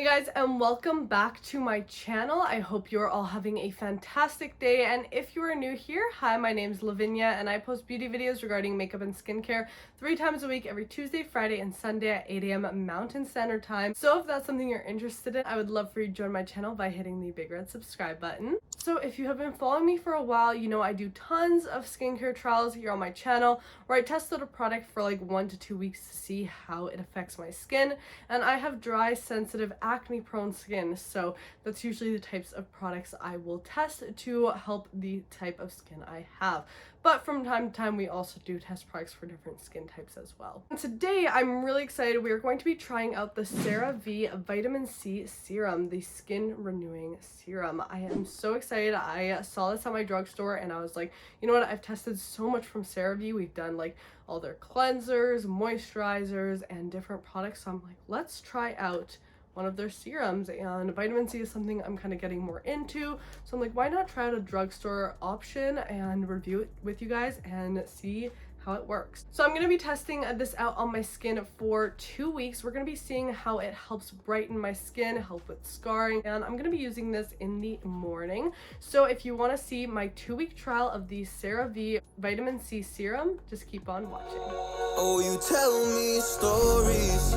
Guys, and welcome back to my channel. I hope you're all having a fantastic day, and if you are new here, hi, my name is Lavinia and I post beauty videos regarding makeup and skincare 3 times a week, every Tuesday, Friday, and Sunday at 8 a.m. Mountain Standard Time. So if that's something you're interested in, I would love for you to join my channel by hitting the big red subscribe button. So if you have been following me for a while, you know I do tons of skincare trials here on my channel where I test out a product for like 1 to 2 weeks to see how it affects my skin. And I have dry, sensitive, acne prone skin, so that's usually the types of products I will test to help the type of skin I have. But from time to time we also do test products for different skin types as well. And today I'm really excited. We are going to be trying out the Cerave Vitamin C Serum, the skin renewing serum. I am so excited. I saw this at my drugstore and I was like, you know what, I've tested so much from Cerave. We've done like all their cleansers, moisturizers, and different products, so I'm like, let's try out one of their serums. And vitamin C is something I'm kind of getting more into, so I'm like, why not try out a drugstore option and review it with you guys and see how it works. So I'm going to be testing this out on my skin for 2 weeks. We're going to be seeing how it helps brighten my skin, help with scarring, and I'm going to be using this in the morning. So if you want to see my 2-week trial of the Cerave Vitamin C Serum, just keep on watching. Oh, you tell me stories,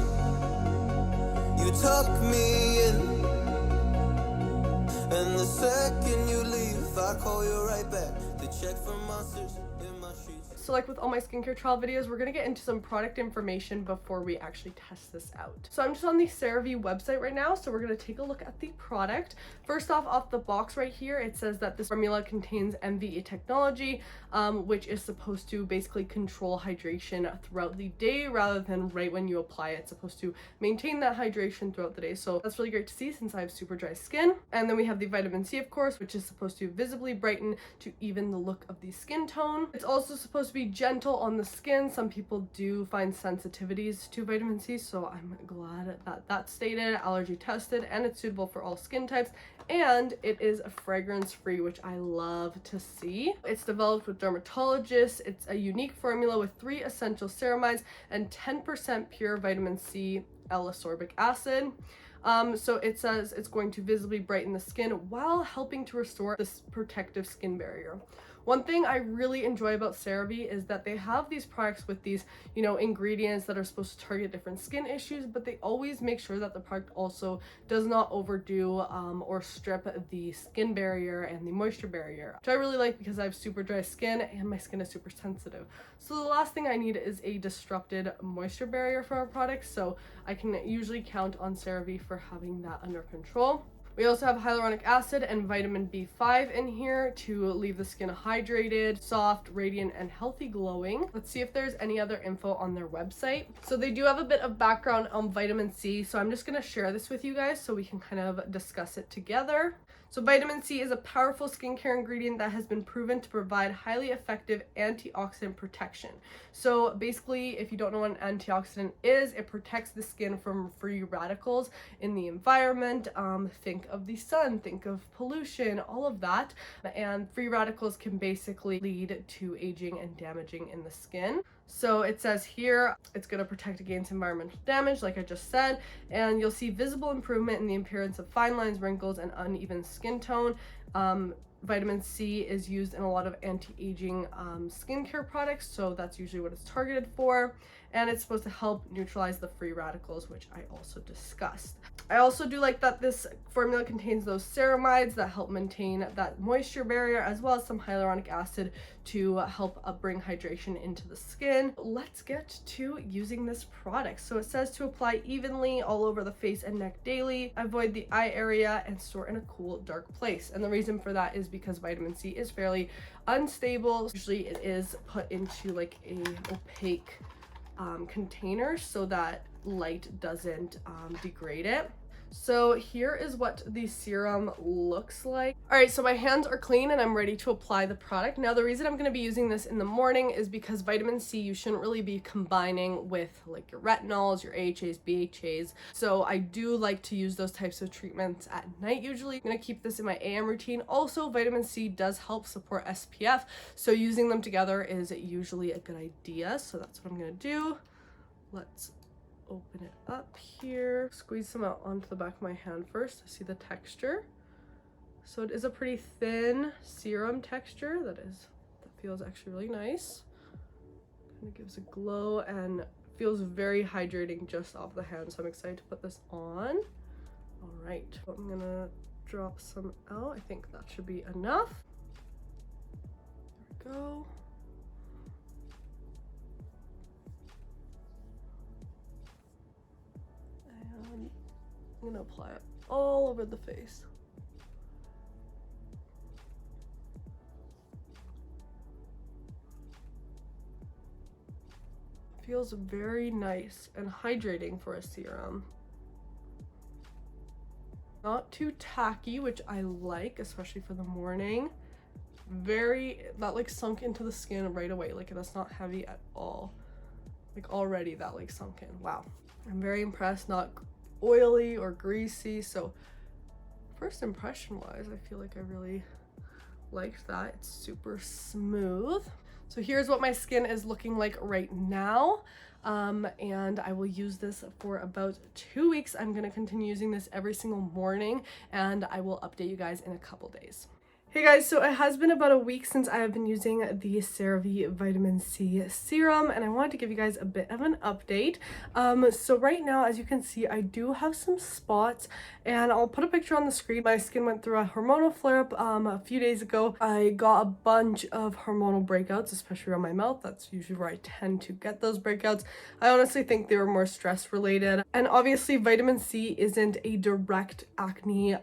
you tuck me in, and the second you leave, I call you right back to check for monsters in my sheets. So like with all my skincare trial videos, we're gonna get into some product information before we actually test this out. So I'm just on the Cerave website right now, so we're gonna take a look at the product. First off the box right here, it says that this formula contains MVE technology, which is supposed to basically control hydration throughout the day rather than right when you apply it. It's supposed to maintain that hydration throughout the day. So that's really great to see since I have super dry skin. And then we have the vitamin C, of course, which is supposed to visibly brighten to even the look of the skin tone. It's also supposed to be gentle on the skin. Some people do find sensitivities to vitamin C, so I'm glad that that's stated, allergy tested, and it's suitable for all skin types. And it is fragrance free, which I love to see. It's developed with dermatologists. It's a unique formula with 3 essential ceramides and 10% pure vitamin C L-ascorbic acid. So it says it's going to visibly brighten the skin while helping to restore this protective skin barrier. One thing I really enjoy about Cerave is that they have these products with these, you know, ingredients that are supposed to target different skin issues, but they always make sure that the product also does not overdo or strip the skin barrier and the moisture barrier, which I really like because I have super dry skin and my skin is super sensitive. So the last thing I need is a disrupted moisture barrier from our products, so I can usually count on Cerave for having that under control. We also have hyaluronic acid and vitamin B5 in here to leave the skin hydrated, soft, radiant, and healthy glowing. Let's see if there's any other info on their website. So they do have a bit of background on vitamin C, so I'm just going to share this with you guys so we can kind of discuss it together. So vitamin C is a powerful skincare ingredient that has been proven to provide highly effective antioxidant protection. So basically, if you don't know what an antioxidant is, it protects the skin from free radicals in the environment. Think of the sun, think of pollution, all of that. And free radicals can basically lead to aging and damaging in the skin. So it says here it's going to protect against environmental damage, like I just said, and you'll see visible improvement in the appearance of fine lines, wrinkles, and uneven skin tone. Vitamin C is used in a lot of anti-aging skincare products, so that's usually what it's targeted for, and it's supposed to help neutralize the free radicals, which I also discussed. I also do like that this formula contains those ceramides that help maintain that moisture barrier, as well as some hyaluronic acid to help bring hydration into the skin. Let's get to using this product. So it says to apply evenly all over the face and neck daily, avoid the eye area, and store in a cool, dark place. And the reason for that is because vitamin C is fairly unstable. Usually it is put into like a opaque container so that light doesn't degrade it. So here is what the serum looks like. All right, so my hands are clean and I'm ready to apply the product. Now, the reason I'm going to be using this in the morning is because vitamin C, you shouldn't really be combining with like your retinols, your AHAs, BHAs. So I do like to use those types of treatments at night usually. I'm going to keep this in my AM routine. Also, vitamin C does help support SPF, so using them together is usually a good idea. So that's what I'm going to do. Let's open it up here, squeeze some out onto the back of my hand first to see the texture. So it is a pretty thin serum texture that feels actually really nice. Kind of gives a glow and feels very hydrating just off the hand, so I'm excited to put this on. All right, so I'm gonna drop some out. I think that should be enough. There we go. And I'm gonna apply it all over the face. Feels very nice and hydrating for a serum. Not too tacky, which I like, especially for the morning. That like sunk into the skin right away. Like that's not heavy at all. Like already that like sunk in. Wow. I'm very impressed. Not oily or greasy. So first impression wise, I feel like I really liked that. It's super smooth. So here's what my skin is looking like right now. And I will use this for about 2 weeks. I'm gonna continue using this every single morning, and I will update you guys in a couple days. Hey guys, so it has been about a week since I have been using the Cerave Vitamin C serum, and I wanted to give you guys a bit of an update. So right now, as you can see, I do have some spots, and I'll put a picture on the screen. My skin went through a hormonal flare-up a few days ago. I got a bunch of hormonal breakouts, especially around my mouth. That's usually where I tend to get those breakouts. I honestly think they were more stress related. And obviously vitamin C isn't a direct acne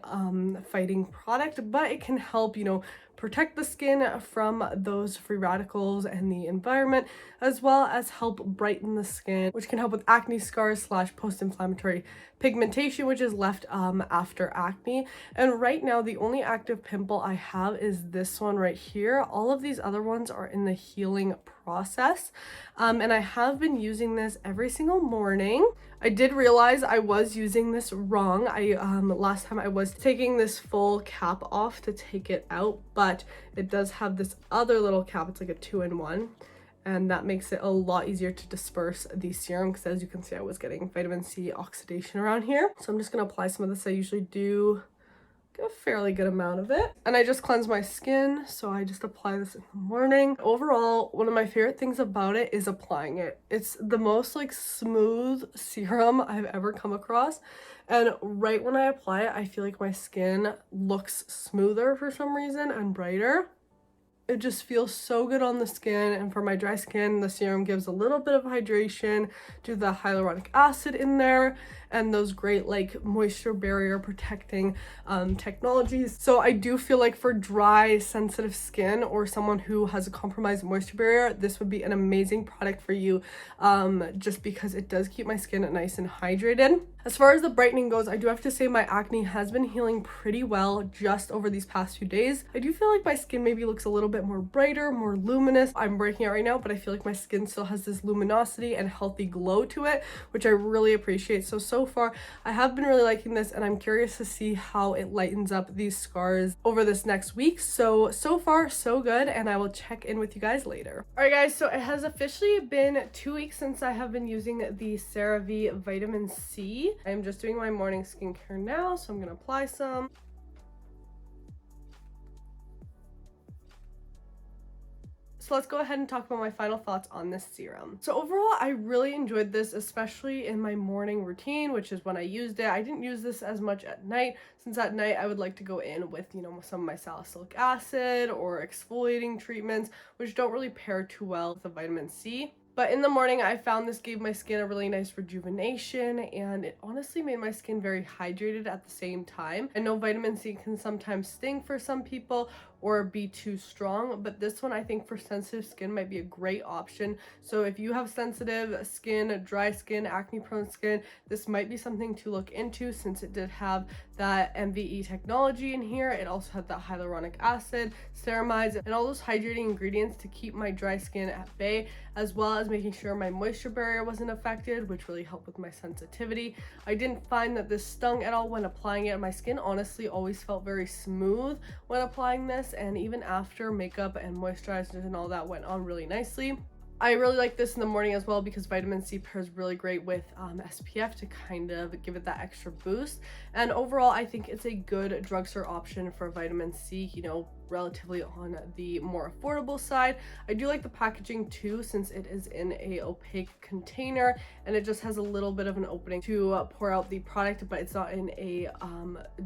fighting product, but it can help, you know, protect the skin from those free radicals and the environment, as well as help brighten the skin, which can help with acne scars / post-inflammatory pigmentation, which is left after acne. And right now, the only active pimple I have is this one right here. All of these other ones are in the healing process. And I have been using this every single morning. I did realize I was using this wrong. Last time I was taking this full cap off to take it out, but it does have this other little cap. It's like a 2-in-1, and that makes it a lot easier to disperse the serum, because as you can see, I was getting vitamin C oxidation around here. So I'm just gonna apply some of this. I usually do a fairly good amount of it, and I just cleanse my skin, so I just apply this in the morning. Overall, one of my favorite things about it is applying it. It's the most like smooth serum I've ever come across, and right when I apply it, I feel like my skin looks smoother for some reason and brighter. It just feels so good on the skin, and for my dry skin, the serum gives a little bit of hydration due to the hyaluronic acid in there and those great like moisture barrier protecting technologies. So I do feel like for dry, sensitive skin or someone who has a compromised moisture barrier, this would be an amazing product for you, just because it does keep my skin nice and hydrated. As far as the brightening goes, I do have to say my acne has been healing pretty well just over these past few days. I do feel like my skin maybe looks a little bit more brighter, more luminous. I'm breaking out right now, but I feel like my skin still has this luminosity and healthy glow to it, which I really appreciate. So far, I have been really liking this, and I'm curious to see how it lightens up these scars over this next week. So far, so good, and I will check in with you guys later. All right, guys, so it has officially been 2 weeks since I have been using the Cerave Vitamin C. I'm just doing my morning skincare now, so I'm gonna apply some. So let's go ahead and talk about my final thoughts on this serum. So overall, I really enjoyed this, especially in my morning routine, which is when I used it. I didn't use this as much at night, since at night I would like to go in with, you know, some of my salicylic acid or exfoliating treatments, which don't really pair too well with the vitamin C. But in the morning, I found this gave my skin a really nice rejuvenation, and it honestly made my skin very hydrated at the same time. I know vitamin C can sometimes sting for some people or be too strong, but this one I think for sensitive skin might be a great option. So if you have sensitive skin, dry skin, acne prone skin, this might be something to look into, since it did have that MVE technology in here. It also had that hyaluronic acid, ceramides, and all those hydrating ingredients to keep my dry skin at bay, as well as making sure my moisture barrier wasn't affected, which really helped with my sensitivity. I didn't find that this stung at all when applying it. My skin honestly always felt very smooth when applying this, and even after makeup and moisturizers and all that went on really nicely. I really like this in the morning as well because vitamin C pairs really great with SPF to kind of give it that extra boost. And overall, I think it's a good drugstore option for vitamin C, you know, relatively on the more affordable side. I do like the packaging too, since it is in a opaque container and it just has a little bit of an opening to pour out the product, but it's not in a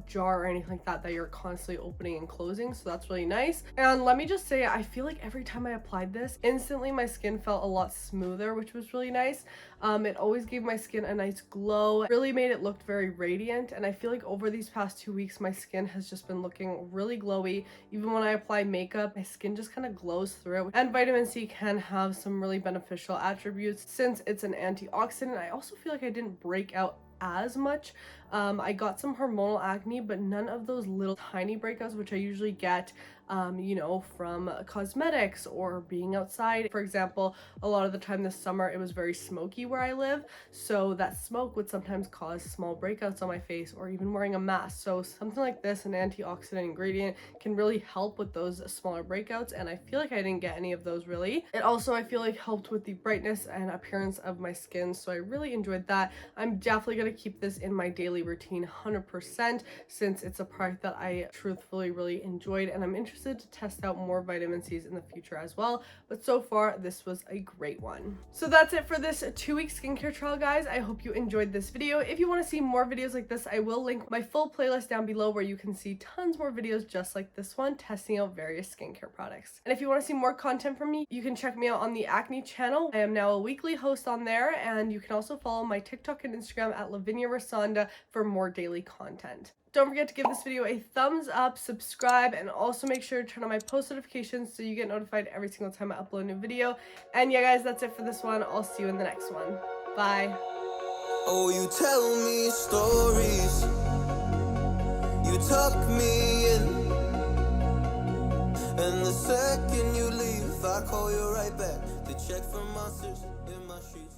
jar or anything like that you're constantly opening and closing, so that's really nice. And let me just say, I feel like every time I applied this, instantly my skin felt a lot smoother, which was really nice. It always gave my skin a nice glow, really made it look very radiant, and I feel like over these past 2 weeks my skin has just been looking really glowy. Even when I apply makeup, my skin just kind of glows through it. And vitamin C can have some really beneficial attributes since it's an antioxidant. I also feel like I didn't break out as much. I got some hormonal acne, but none of those little tiny breakouts which I usually get you know, from cosmetics or being outside. For example, a lot of the time this summer it was very smoky where I live, so that smoke would sometimes cause small breakouts on my face, or even wearing a mask. So something like this, an antioxidant ingredient, can really help with those smaller breakouts, and I feel like I didn't get any of those really. It also, I feel like, helped with the brightness and appearance of my skin, so I really enjoyed that. I'm definitely going to keep this in my daily routine 100% since it's a product that I truthfully really enjoyed, and I'm interested to test out more vitamin C's in the future as well. But so far, this was a great one. So that's it for this 2-week skincare trial, guys. I hope you enjoyed this video. If you want to see more videos like this, I will link my full playlist down below where you can see tons more videos just like this one, testing out various skincare products. And if you want to see more content from me, you can check me out on the Acne channel. I am now a weekly host on there, and you can also follow my TikTok and Instagram at Lavinia Rasanda for more daily content. Don't forget to give this video a thumbs up, subscribe, and also make sure to turn on my post notifications so you get notified every single time I upload a new video. And yeah, guys, that's it for this one. I'll see you in the next one. Bye. Oh, you tell me stories, you tuck me in, and the second you leave, I call you right back to check for monsters in my sheets.